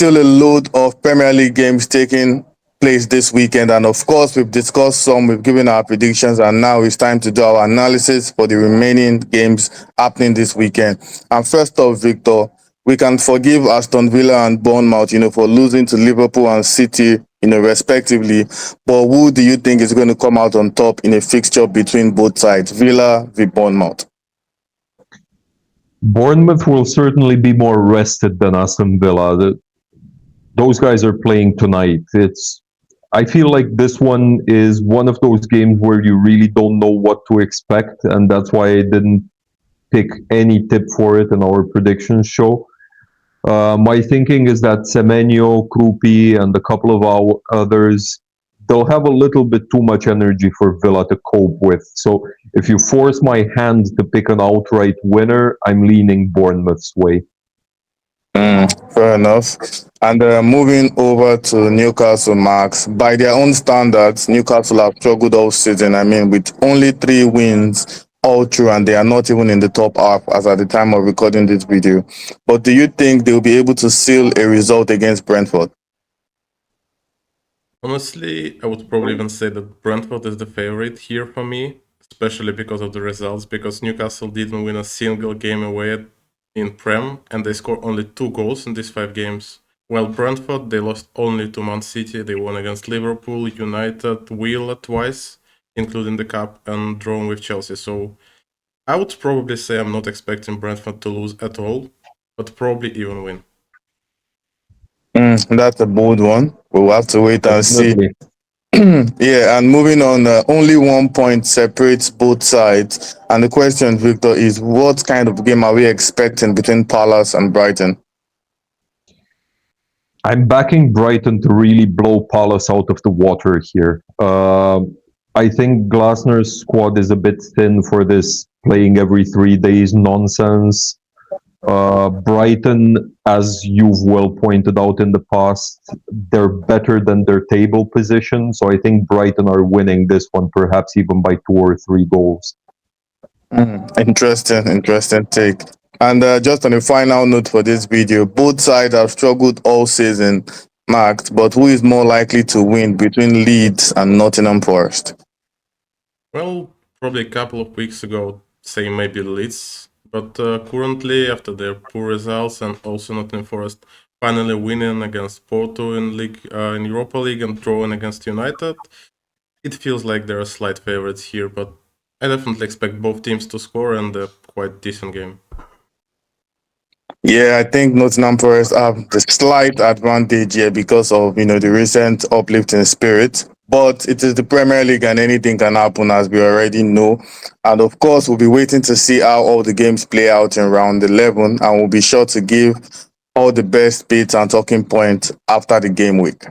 still a load of Premier League games taking place this weekend. And of course, we've discussed some, we've given our predictions, and now it's time to do our analysis for the remaining games happening this weekend. And first off, Victor, we can forgive Aston Villa and Bournemouth, for losing to Liverpool and City, respectively. But who do you think is going to come out on top in a fixture between both sides, Villa v Bournemouth? Bournemouth will certainly be more rested than Aston Villa. Those guys are playing tonight. I feel like this one is one of those games where you really don't know what to expect, and that's why I didn't pick any tip for it in our predictions show. My thinking is that Semenyo, Krupi, and a couple of our others, they'll have a little bit too much energy for Villa to cope with. So if you force my hand to pick an outright winner, I'm leaning Bournemouth's way. Fair enough. And moving over to Newcastle, Max. By their own standards, Newcastle have struggled all season. With only 3 wins all through, and they are not even in the top half as at the time of recording this video. But do you think they'll be able to seal a result against Brentford? Honestly, I would probably even say that Brentford is the favorite here for me, especially because of the results, because Newcastle didn't win a single game away in Prem, and they scored only 2 goals in these 5 games. While Brentford, they lost only to Man City, they won against Liverpool, United, Villa twice, including the Cup, and drawn with Chelsea. So I would probably say I'm not expecting Brentford to lose at all, but probably even win. That's a bold one. We'll have to wait and see. Definitely. Yeah, and moving on, only 1 point separates both sides. And the question, Victor, is what kind of game are we expecting between Palace and Brighton? I'm backing Brighton to really blow Palace out of the water here. I think Glasner's squad is a bit thin for this playing every 3 days nonsense. Brighton, as you've well pointed out in the past, they're better than their table position. So I think Brighton are winning this one, perhaps even by 2 or 3 goals. Interesting take. And just on a final note for this video, both sides have struggled all season, Max, but who is more likely to win between Leeds and Nottingham Forest? Well, probably a couple of weeks ago, say maybe Leeds. But currently, after their poor results and also Nottingham Forest finally winning against Porto in Europa League and drawing against United, it feels like there are slight favorites here. But I definitely expect both teams to score and a quite decent game. Yeah, I think Nottingham Forest have the slight advantage here because of the recent uplift in spirit. But it is the Premier League and anything can happen, as we already know. And of course, we'll be waiting to see how all the games play out in round 11, and we'll be sure to give all the best bits and talking points after the game week.